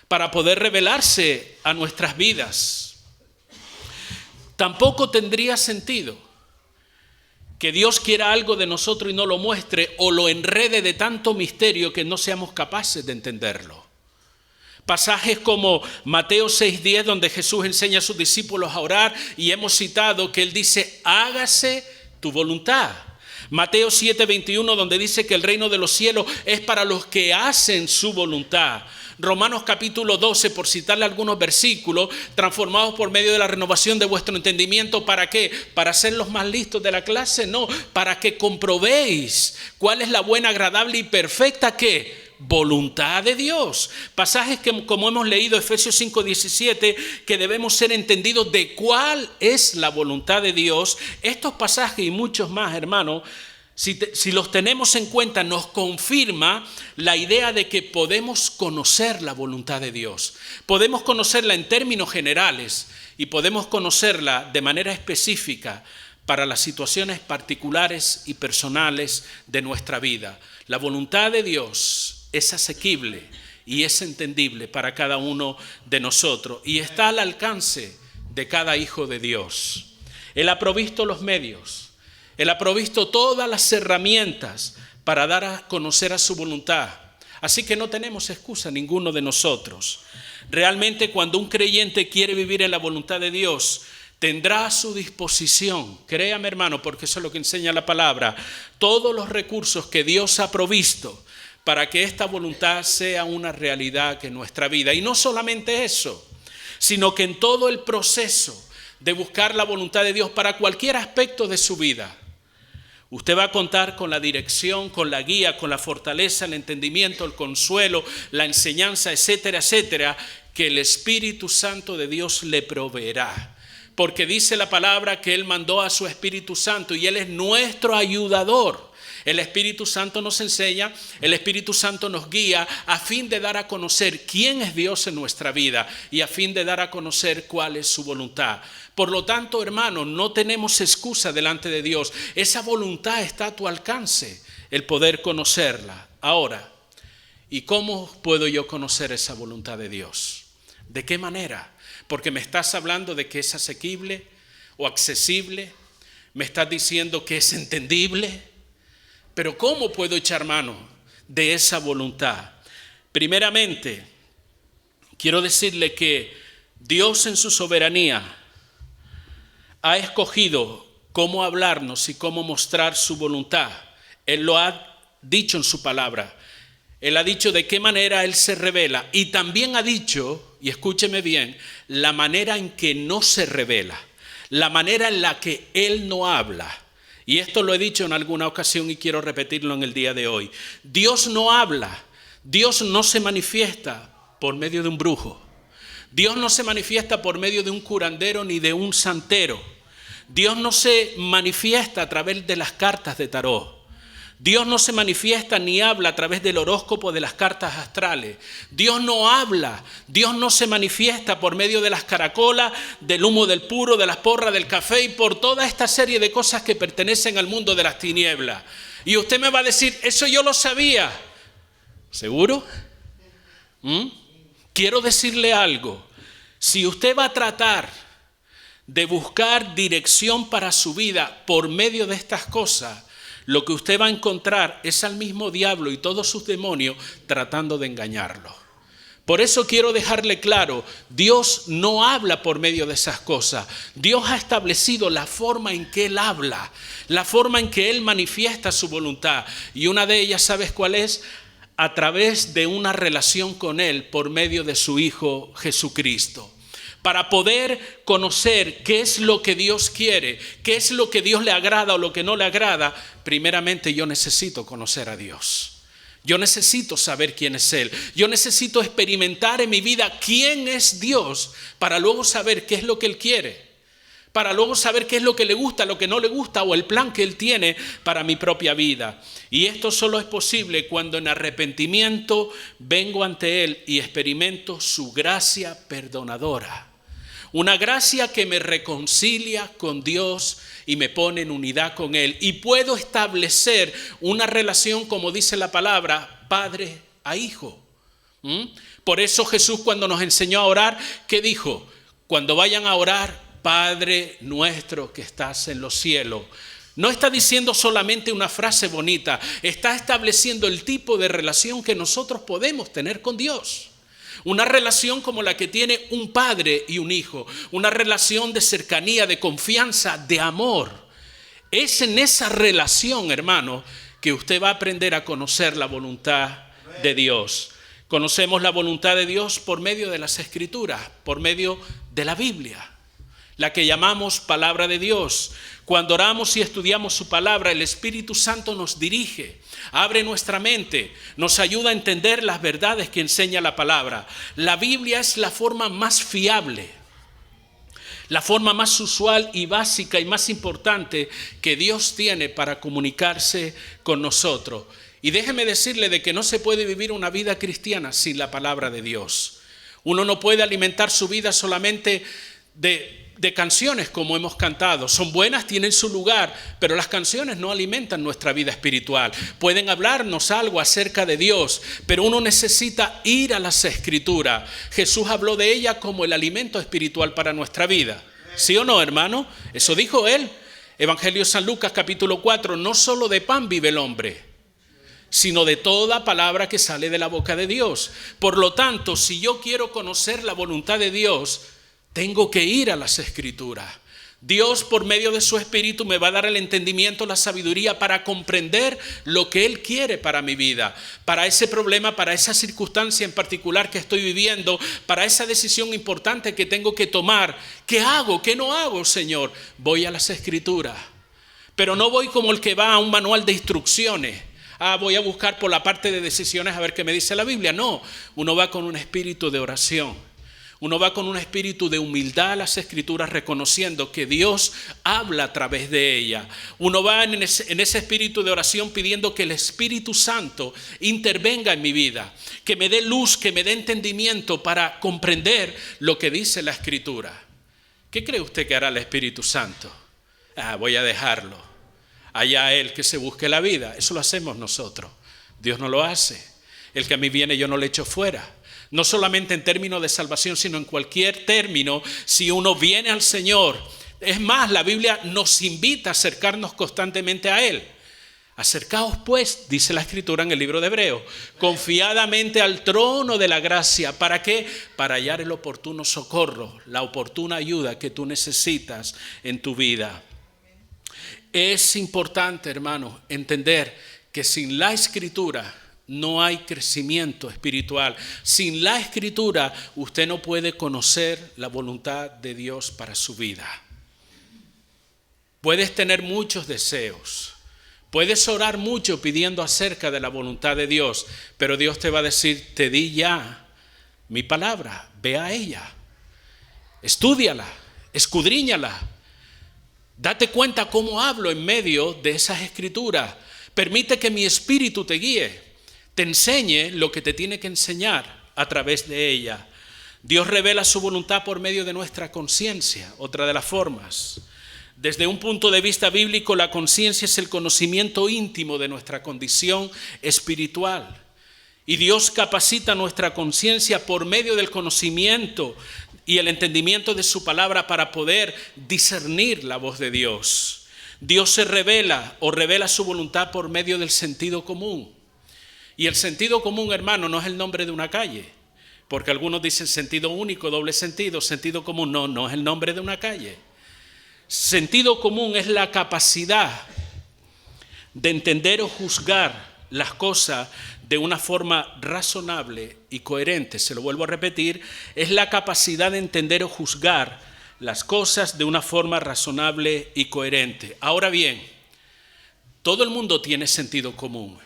para poder revelarse a nuestras vidas. Tampoco tendría sentido que Dios quiera algo de nosotros y no lo muestre o lo enrede de tanto misterio que no seamos capaces de entenderlo. Pasajes como Mateo 6:10, donde Jesús enseña a sus discípulos a orar, y hemos citado que Él dice: hágase tu voluntad. Mateo 7:21, donde dice que el reino de los cielos es para los que hacen su voluntad. Romanos capítulo 12, por citarle algunos versículos: transformados por medio de la renovación de vuestro entendimiento. ¿Para qué? ¿Para ser los más listos de la clase? No, para que comprobéis cuál es la buena, agradable y perfecta, ¿qué? Voluntad de Dios. Pasajes que, como hemos leído, Efesios 5:17, que debemos ser entendidos de cuál es la voluntad de Dios. Estos pasajes y muchos más, hermano, si los tenemos en cuenta, nos confirma la idea de que podemos conocer la voluntad de Dios. Podemos conocerla en términos generales y podemos conocerla de manera específica para las situaciones particulares y personales de nuestra vida. La voluntad de Dios es asequible y es entendible para cada uno de nosotros y está al alcance de cada hijo de Dios. Él ha provisto los medios. Él ha provisto todas las herramientas para dar a conocer a su voluntad. Así que no tenemos excusa ninguno de nosotros. Realmente, cuando un creyente quiere vivir en la voluntad de Dios, tendrá a su disposición, créame, hermano, porque eso es lo que enseña la palabra, todos los recursos que Dios ha provisto para que esta voluntad sea una realidad en nuestra vida. Y no solamente eso, sino que en todo el proceso de buscar la voluntad de Dios para cualquier aspecto de su vida, usted va a contar con la dirección, con la guía, con la fortaleza, el entendimiento, el consuelo, la enseñanza, etcétera, etcétera, que el Espíritu Santo de Dios le proveerá. porque dice la palabra que Él mandó a su Espíritu Santo y Él es nuestro ayudador. El Espíritu Santo nos enseña, el Espíritu Santo nos guía a fin de dar a conocer quién es Dios en nuestra vida y a fin de dar a conocer cuál es su voluntad. Por lo tanto, hermanos, no tenemos excusa delante de Dios. Esa voluntad está a tu alcance, el poder conocerla. Ahora, ¿y cómo puedo yo conocer esa voluntad de Dios? ¿De qué manera? Porque me estás hablando de que es asequible o accesible. Me estás diciendo que es entendible. Pero ¿cómo puedo echar mano de esa voluntad? Primeramente, quiero decirle que Dios en su soberanía ha escogido cómo hablarnos y cómo mostrar su voluntad. Él lo ha dicho en su palabra. Él ha dicho de qué manera Él se revela y también ha dicho, y escúcheme bien, la manera en que no se revela, la manera en la que Él no habla. Y esto lo he dicho en alguna ocasión y quiero repetirlo en el día de hoy. Dios no habla, Dios no se manifiesta por medio de un brujo. Dios no se manifiesta por medio de un curandero ni de un santero. Dios no se manifiesta a través de las cartas de tarot. Dios no se manifiesta ni habla a través del horóscopo de las cartas astrales. Dios no habla, Dios no se manifiesta por medio de las caracolas, del humo del puro, de las porras, del café y por toda esta serie de cosas que pertenecen al mundo de las tinieblas. Y usted me va a decir, eso yo lo sabía. ¿Seguro? Quiero decirle algo. Si usted va a tratar de buscar dirección para su vida por medio de estas cosas, lo que usted va a encontrar es al mismo diablo y todos sus demonios tratando de engañarlo. Por eso quiero dejarle claro, Dios no habla por medio de esas cosas. Dios ha establecido la forma en que Él habla, la forma en que Él manifiesta su voluntad. Y una de ellas, ¿sabes cuál es? A través de una relación con Él por medio de su Hijo Jesucristo. Para poder conocer qué es lo que Dios quiere, qué es lo que Dios le agrada o lo que no le agrada, primeramente yo necesito conocer a Dios. Yo necesito saber quién es Él. Yo necesito experimentar en mi vida quién es Dios para luego saber qué es lo que Él quiere. Para luego saber qué es lo que le gusta, lo que no le gusta o el plan que Él tiene para mi propia vida. Y esto solo es posible cuando en arrepentimiento vengo ante Él y experimento su gracia perdonadora. Una gracia que me reconcilia con Dios y me pone en unidad con Él. Y puedo establecer una relación, como dice la palabra, padre a hijo. Por eso Jesús cuando nos enseñó a orar, ¿qué dijo? Cuando vayan a orar, Padre nuestro que estás en los cielos. No está diciendo solamente una frase bonita, está estableciendo el tipo de relación que nosotros podemos tener con Dios. Una relación como la que tiene un padre y un hijo, una relación de cercanía, de confianza, de amor. Es en esa relación, hermano, que usted va a aprender a conocer la voluntad de Dios. Conocemos la voluntad de Dios por medio de las Escrituras, por medio de la Biblia, la que llamamos palabra de Dios. Cuando oramos y estudiamos su palabra, el Espíritu Santo nos dirige, abre nuestra mente, nos ayuda a entender las verdades que enseña la palabra. La Biblia es la forma más fiable, la forma más usual y básica y más importante que Dios tiene para comunicarse con nosotros. Y déjeme decirle de que no se puede vivir una vida cristiana sin la palabra de Dios. Uno no puede alimentar su vida solamente de canciones como hemos cantado. Son buenas, tienen su lugar, pero las canciones no alimentan nuestra vida espiritual. Pueden hablarnos algo acerca de Dios, pero uno necesita ir a las Escrituras. Jesús habló de ella como el alimento espiritual para nuestra vida. ¿Sí o no, hermano? Eso dijo Él. Evangelio de San Lucas, capítulo 4, no solo de pan vive el hombre, sino de toda palabra que sale de la boca de Dios. Por lo tanto, si yo quiero conocer la voluntad de Dios, tengo que ir a las Escrituras. Dios, por medio de su Espíritu, me va a dar el entendimiento, la sabiduría para comprender lo que Él quiere para mi vida, para ese problema, para esa circunstancia en particular que estoy viviendo, para esa decisión importante que tengo que tomar. ¿Qué hago? ¿Qué no hago, Señor? Voy a las Escrituras. Pero no voy como el que va a un manual de instrucciones. Voy a buscar por la parte de decisiones a ver qué me dice la Biblia. No, uno va con un espíritu de oración. Uno va con un espíritu de humildad a las Escrituras, reconociendo que Dios habla a través de ella. Uno va en ese espíritu de oración pidiendo que el Espíritu Santo intervenga en mi vida, que me dé luz, que me dé entendimiento para comprender lo que dice la Escritura. ¿Qué cree usted que hará el Espíritu Santo? Voy a dejarlo. Allá Él que se busque la vida. Eso lo hacemos nosotros. Dios no lo hace. El que a mí viene yo no le echo fuera. No solamente en términos de salvación, sino en cualquier término, si uno viene al Señor. Es más, la Biblia nos invita a acercarnos constantemente a Él. Acercaos pues, dice la Escritura en el libro de Hebreos, confiadamente al trono de la gracia. ¿Para qué? Para hallar el oportuno socorro, la oportuna ayuda que tú necesitas en tu vida. Es importante, hermano, entender que sin la Escritura no hay crecimiento espiritual. Sin la Escritura usted no puede conocer la voluntad de Dios para su vida. Puedes tener muchos deseos. Puedes orar mucho pidiendo acerca de la voluntad de Dios, pero Dios te va a decir, te di ya mi palabra, ve a ella, estúdiala, escudriñala, date cuenta cómo hablo en medio de esas Escrituras, permite que mi espíritu te guíe, te enseñe lo que te tiene que enseñar a través de ella. Dios revela su voluntad por medio de nuestra conciencia, otra de las formas. Desde un punto de vista bíblico, la conciencia es el conocimiento íntimo de nuestra condición espiritual. Y Dios capacita nuestra conciencia por medio del conocimiento y el entendimiento de su palabra para poder discernir la voz de Dios. Dios se revela o revela su voluntad por medio del sentido común. Y el sentido común, hermano, no es el nombre de una calle. Porque algunos dicen sentido único, doble sentido, sentido común. No es el nombre de una calle. Sentido común es la capacidad de entender o juzgar las cosas de una forma razonable y coherente. Se lo vuelvo a repetir, es la capacidad de entender o juzgar las cosas de una forma razonable y coherente. Ahora bien, todo el mundo tiene sentido común.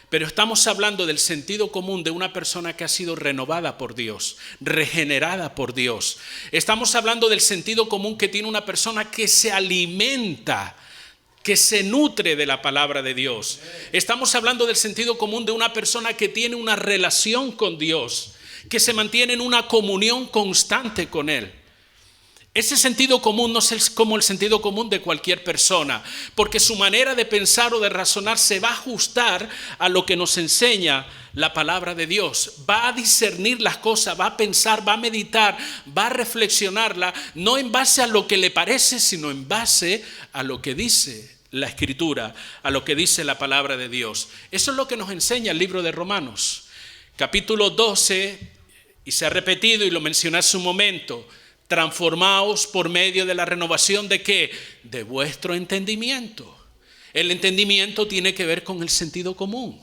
Pero estamos hablando del sentido común de una persona que ha sido renovada por Dios, regenerada por Dios. Estamos hablando del sentido común que tiene una persona que se alimenta, que se nutre de la palabra de Dios. Estamos hablando del sentido común de una persona que tiene una relación con Dios, que se mantiene en una comunión constante con Él. Ese sentido común no es como el sentido común de cualquier persona, porque su manera de pensar o de razonar se va a ajustar a lo que nos enseña la palabra de Dios. Va a discernir las cosas, va a pensar, va a meditar, va a reflexionarla, no en base a lo que le parece, sino en base a lo que dice la Escritura, a lo que dice la palabra de Dios. Eso es lo que nos enseña el libro de Romanos, capítulo 12, y se ha repetido y lo mencioné hace un momento. Transformaos por medio de la renovación ¿de qué? De vuestro entendimiento. El entendimiento tiene que ver con el sentido común.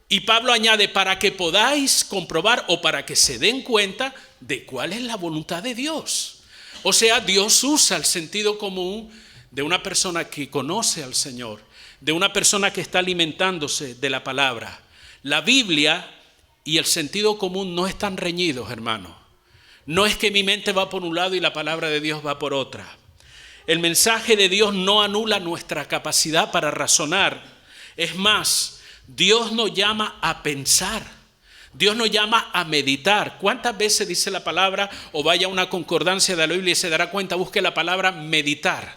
Y Pablo añade, para que podáis comprobar o para que se den cuenta de cuál es la voluntad de Dios. O sea, Dios usa el sentido común de una persona que conoce al Señor, de una persona que está alimentándose de la palabra. La Biblia y el sentido común no están reñidos, hermano. No es que mi mente va por un lado y la palabra de Dios va por otra. El mensaje de Dios no anula nuestra capacidad para razonar. Es más, Dios nos llama a pensar. Dios nos llama a meditar. ¿Cuántas veces dice la palabra o vaya a una concordancia de la Biblia y se dará cuenta? Busque la palabra meditar.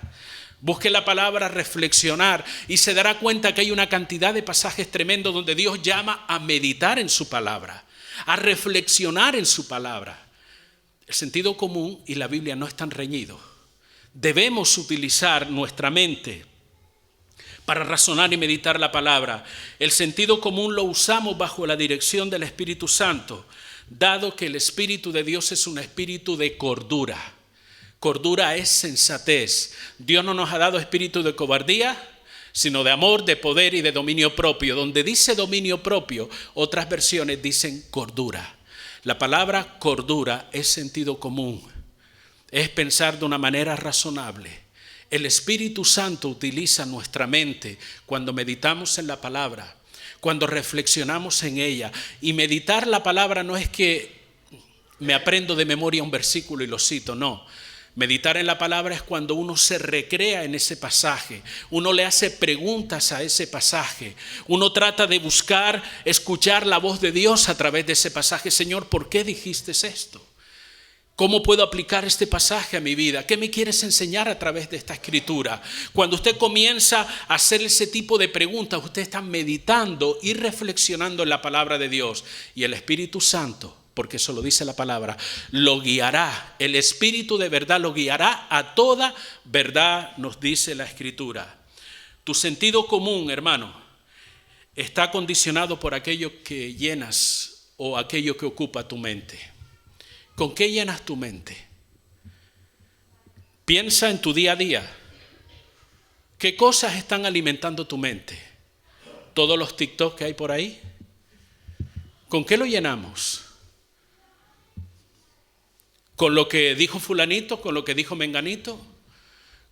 Busque la palabra reflexionar y se dará cuenta que hay una cantidad de pasajes tremendos donde Dios llama a meditar en su palabra, a reflexionar en su palabra. El sentido común y la Biblia no están reñidos. Debemos utilizar nuestra mente para razonar y meditar la palabra. El sentido común lo usamos bajo la dirección del Espíritu Santo, dado que el Espíritu de Dios es un espíritu de cordura. Cordura es sensatez. Dios no nos ha dado espíritu de cobardía, sino de amor, de poder y de dominio propio. Donde dice dominio propio, otras versiones dicen cordura. La palabra cordura es sentido común, es pensar de una manera razonable. El Espíritu Santo utiliza nuestra mente cuando meditamos en la palabra, cuando reflexionamos en ella. Y meditar la palabra no es que me aprendo de memoria un versículo y lo cito, no. Meditar en la palabra es cuando uno se recrea en ese pasaje, uno le hace preguntas a ese pasaje, uno trata de buscar, escuchar la voz de Dios a través de ese pasaje. Señor, ¿por qué dijiste esto? ¿Cómo puedo aplicar este pasaje a mi vida? ¿Qué me quieres enseñar a través de esta escritura? Cuando usted comienza a hacer ese tipo de preguntas, usted está meditando y reflexionando en la palabra de Dios. Y el Espíritu Santo, porque eso lo dice la palabra, lo guiará. El Espíritu de verdad lo guiará a toda verdad, nos dice la escritura. Tu sentido común, hermano, está condicionado por aquello que llenas o aquello que ocupa tu mente. ¿Con qué llenas tu mente? Piensa en tu día a día. ¿Qué cosas están alimentando tu mente? ¿Todos los TikTok que hay por ahí? ¿Con qué lo llenamos? ¿Con lo que dijo fulanito? ¿Con lo que dijo menganito?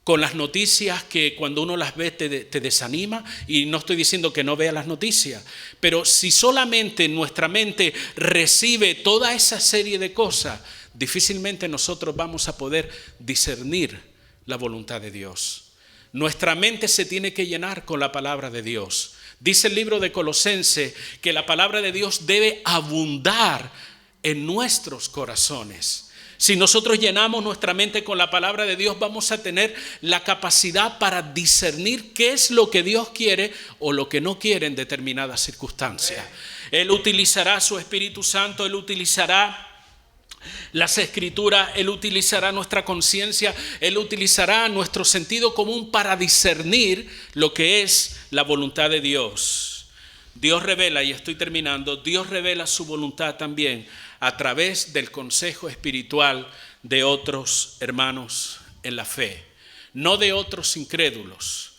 ¿Con las noticias que cuando uno las ve te desanima? Y no estoy diciendo que no vea las noticias, pero si solamente nuestra mente recibe toda esa serie de cosas, difícilmente nosotros vamos a poder discernir la voluntad de Dios. Nuestra mente se tiene que llenar con la palabra de Dios. Dice el libro de Colosenses que la palabra de Dios debe abundar en nuestros corazones. Si nosotros llenamos nuestra mente con la palabra de Dios, vamos a tener la capacidad para discernir qué es lo que Dios quiere o lo que no quiere en determinadas circunstancias. Él utilizará su Espíritu Santo, Él utilizará las Escrituras, Él utilizará nuestra conciencia, Él utilizará nuestro sentido común para discernir lo que es la voluntad de Dios. Dios revela, y estoy terminando, Dios revela su voluntad también a través del consejo espiritual de otros hermanos en la fe, no de otros incrédulos.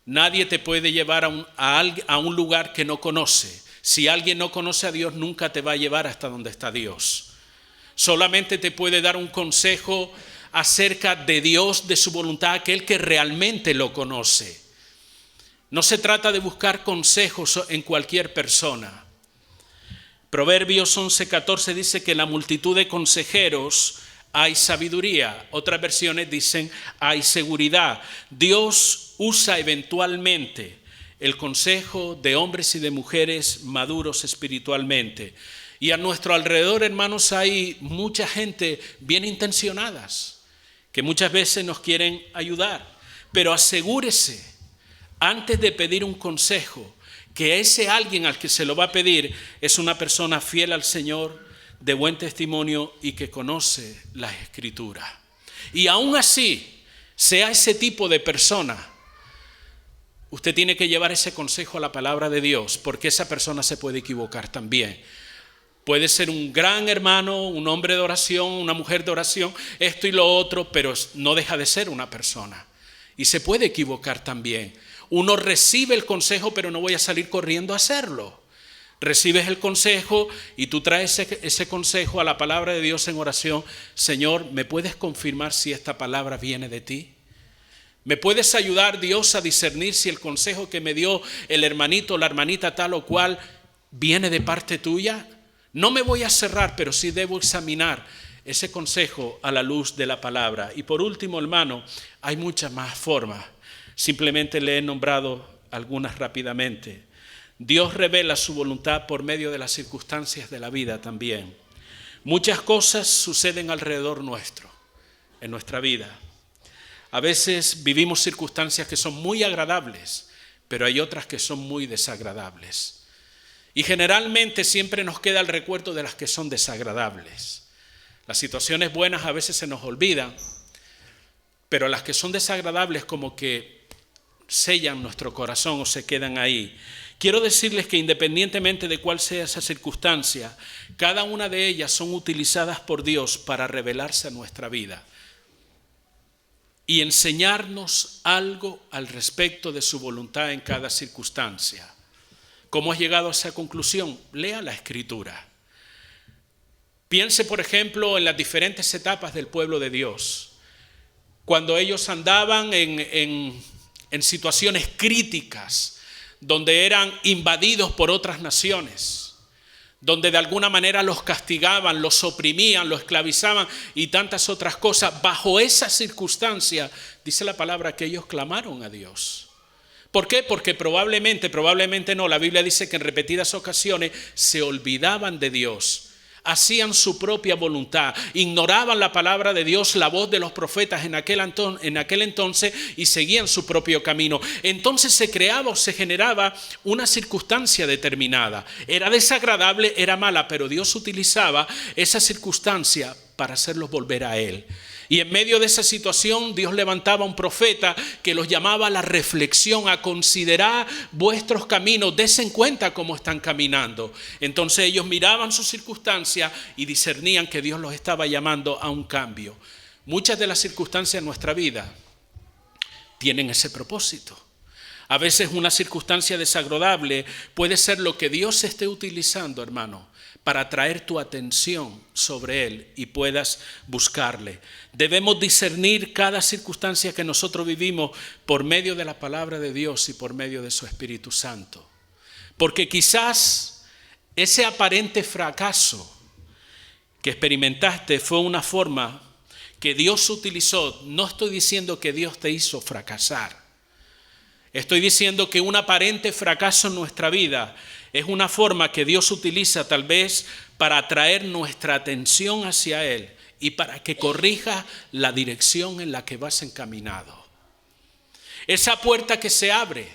Nadie te puede llevar a un lugar que no conoce. Si alguien no conoce a Dios, nunca te va a llevar hasta donde está Dios. Solamente te puede dar un consejo acerca de Dios, de su voluntad, aquel que realmente lo conoce. No se trata de buscar consejos en cualquier persona. Proverbios 11:14 dice que en la multitud de consejeros hay sabiduría. Otras versiones dicen hay seguridad. Dios usa eventualmente el consejo de hombres y de mujeres maduros espiritualmente. Y a nuestro alrededor, hermanos, hay mucha gente bien intencionadas que muchas veces nos quieren ayudar. Pero asegúrese, antes de pedir un consejo, que ese alguien al que se lo va a pedir es una persona fiel al Señor, de buen testimonio y que conoce las Escrituras. Y aún así, sea ese tipo de persona, usted tiene que llevar ese consejo a la palabra de Dios, porque esa persona se puede equivocar también. Puede ser un gran hermano, un hombre de oración, una mujer de oración, esto y lo otro, pero no deja de ser una persona. Y se puede equivocar también. Uno recibe el consejo, pero no voy a salir corriendo a hacerlo. Recibes el consejo y tú traes ese consejo a la palabra de Dios en oración. Señor, ¿me puedes confirmar si esta palabra viene de ti? ¿Me puedes ayudar, Dios, a discernir si el consejo que me dio el hermanito o la hermanita tal o cual viene de parte tuya? No me voy a cerrar, pero sí debo examinar ese consejo a la luz de la palabra. Y por último, hermano, hay muchas más formas. Simplemente le he nombrado algunas rápidamente. Dios revela su voluntad por medio de las circunstancias de la vida también. Muchas cosas suceden alrededor nuestro, en nuestra vida. A veces vivimos circunstancias que son muy agradables, pero hay otras que son muy desagradables. Y generalmente siempre nos queda el recuerdo de las que son desagradables. Las situaciones buenas a veces se nos olvidan, pero las que son desagradables como que sellan nuestro corazón o se quedan ahí. Quiero decirles que independientemente de cuál sea esa circunstancia, cada una de ellas son utilizadas por Dios para revelarse a nuestra vida y enseñarnos algo al respecto de su voluntad en cada circunstancia. ¿Cómo has llegado a esa conclusión? Lea la Escritura. Piense, por ejemplo, en las diferentes etapas del pueblo de Dios. Cuando ellos andaban en situaciones críticas, donde eran invadidos por otras naciones, donde de alguna manera los castigaban, los oprimían, los esclavizaban y tantas otras cosas. Bajo esa circunstancia, dice la palabra que ellos clamaron a Dios. ¿Por qué? Porque probablemente no, la Biblia dice que en repetidas ocasiones se olvidaban de Dios. Hacían su propia voluntad, ignoraban la palabra de Dios, la voz de los profetas en aquel entonces y seguían su propio camino. Entonces se creaba o se generaba una circunstancia determinada. Era desagradable, era mala, pero Dios utilizaba esa circunstancia para hacerlos volver a Él. Y en medio de esa situación Dios levantaba un profeta que los llamaba a la reflexión, a considerar vuestros caminos, desen cuenta cómo están caminando. Entonces ellos miraban sus circunstancias y discernían que Dios los estaba llamando a un cambio. Muchas de las circunstancias en nuestra vida tienen ese propósito. A veces una circunstancia desagradable puede ser lo que Dios esté utilizando, hermano, para atraer tu atención sobre Él y puedas buscarle. Debemos discernir cada circunstancia que nosotros vivimos por medio de la palabra de Dios y por medio de su Espíritu Santo. Porque quizás ese aparente fracaso que experimentaste fue una forma que Dios utilizó. No estoy diciendo que Dios te hizo fracasar. Estoy diciendo que un aparente fracaso en nuestra vida es una forma que Dios utiliza tal vez para atraer nuestra atención hacia Él y para que corrija la dirección en la que vas encaminado. Esa puerta que se abre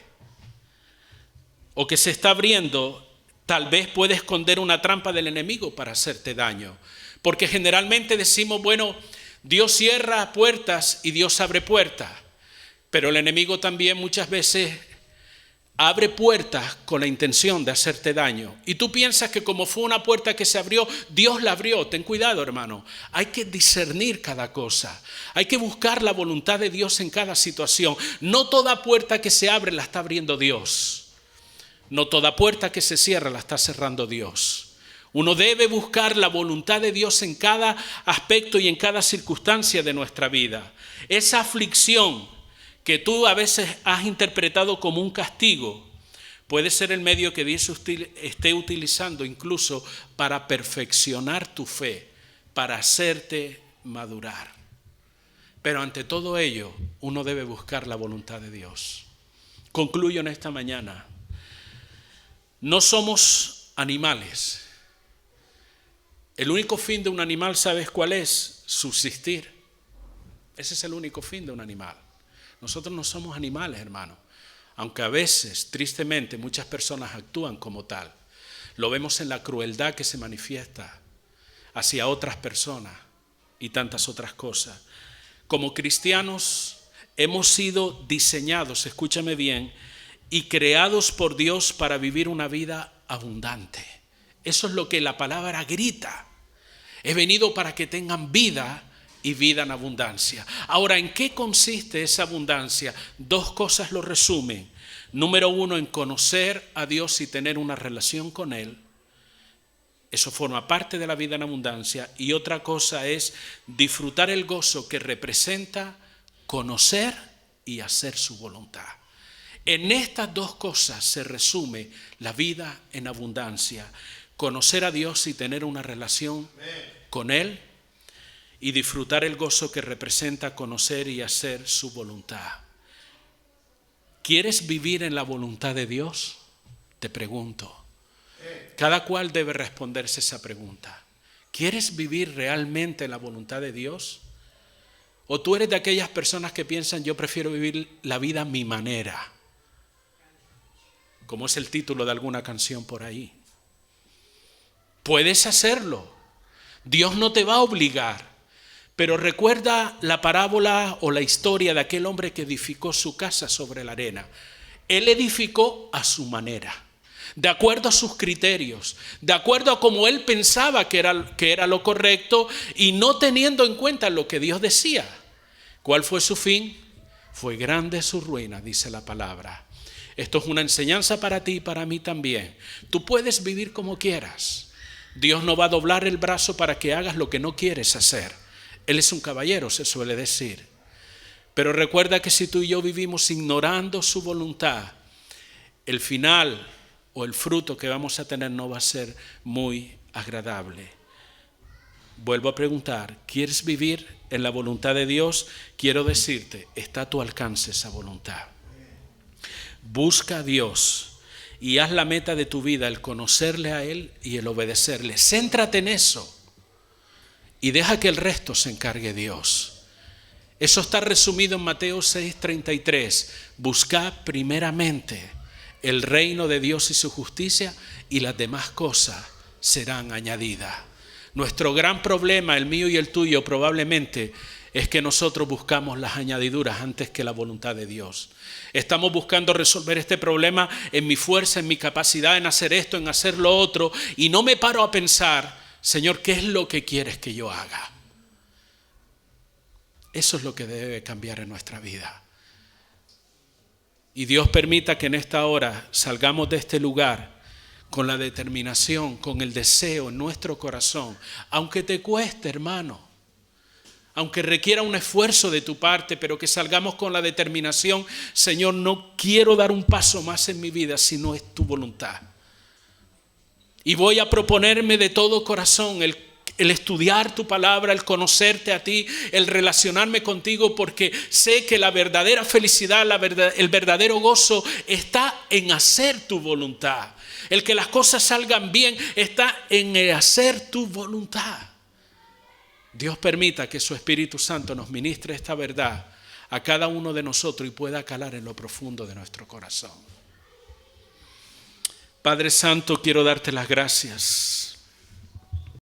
o que se está abriendo tal vez puede esconder una trampa del enemigo para hacerte daño. Porque generalmente decimos, bueno, Dios cierra puertas y Dios abre puertas. Pero el enemigo también muchas veces abre puertas con la intención de hacerte daño. Y tú piensas que como fue una puerta que se abrió, Dios la abrió. Ten cuidado, hermano. Hay que discernir cada cosa. Hay que buscar la voluntad de Dios en cada situación. No toda puerta que se abre la está abriendo Dios. No toda puerta que se cierra la está cerrando Dios. Uno debe buscar la voluntad de Dios en cada aspecto y en cada circunstancia de nuestra vida. Esa aflicción que tú a veces has interpretado como un castigo, puede ser el medio que Dios esté utilizando incluso para perfeccionar tu fe, para hacerte madurar. Pero ante todo ello, uno debe buscar la voluntad de Dios. Concluyo en esta mañana. No somos animales. El único fin de un animal, ¿sabes cuál es? Subsistir. Ese es el único fin de un animal. Nosotros no somos animales, hermano, aunque a veces, tristemente, muchas personas actúan como tal. Lo vemos en la crueldad que se manifiesta hacia otras personas y tantas otras cosas. Como cristianos hemos sido diseñados, escúchame bien, y creados por Dios para vivir una vida abundante. Eso es lo que la palabra grita. He venido para que tengan vida y vida en abundancia. Ahora, ¿en qué consiste esa abundancia? Dos cosas lo resumen. Número uno, en conocer a Dios y tener una relación con Él. Eso forma parte de la vida en abundancia. Y otra cosa es disfrutar el gozo que representa conocer y hacer su voluntad. En estas dos cosas se resume la vida en abundancia. Conocer a Dios y tener una relación con Él. Y disfrutar el gozo que representa conocer y hacer su voluntad. ¿Quieres vivir en la voluntad de Dios? Te pregunto. Cada cual debe responderse esa pregunta. ¿Quieres vivir realmente en la voluntad de Dios? ¿O tú eres de aquellas personas que piensan, yo prefiero vivir la vida a mi manera? Como es el título de alguna canción por ahí. Puedes hacerlo. Dios no te va a obligar. Pero recuerda la parábola o la historia de aquel hombre que edificó su casa sobre la arena. Él edificó a su manera, de acuerdo a sus criterios, de acuerdo a cómo él pensaba que era lo correcto y no teniendo en cuenta lo que Dios decía. ¿Cuál fue su fin? Fue grande su ruina, dice la palabra. Esto es una enseñanza para ti y para mí también. Tú puedes vivir como quieras. Dios no va a doblar el brazo para que hagas lo que no quieres hacer. Él es un caballero, se suele decir. Pero recuerda que si tú y yo vivimos ignorando su voluntad, el final o el fruto que vamos a tener no va a ser muy agradable. Vuelvo a preguntar, ¿quieres vivir en la voluntad de Dios? Quiero decirte, está a tu alcance esa voluntad. Busca a Dios y haz la meta de tu vida el conocerle a Él y el obedecerle. Céntrate en eso y deja que el resto se encargue Dios. Eso está resumido en Mateo 6:33. Buscad primeramente el reino de Dios y su justicia, y las demás cosas serán añadidas. Nuestro gran problema, el mío y el tuyo, probablemente es que nosotros buscamos las añadiduras antes que la voluntad de Dios. Estamos buscando resolver este problema en mi fuerza, en mi capacidad, en hacer esto, en hacer lo otro, y no me paro a pensar, Señor, ¿qué es lo que quieres que yo haga? Eso es lo que debe cambiar en nuestra vida. Y Dios permita que en esta hora salgamos de este lugar con la determinación, con el deseo en nuestro corazón, aunque te cueste, hermano, aunque requiera un esfuerzo de tu parte, pero que salgamos con la determinación, Señor, no quiero dar un paso más en mi vida si no es tu voluntad. Y voy a proponerme de todo corazón el estudiar tu palabra, el conocerte a ti, el relacionarme contigo, porque sé que la verdadera felicidad, el verdadero gozo está en hacer tu voluntad. El que las cosas salgan bien está en hacer tu voluntad. Dios permita que su Espíritu Santo nos ministre esta verdad a cada uno de nosotros y pueda calar en lo profundo de nuestro corazón. Padre Santo, quiero darte las gracias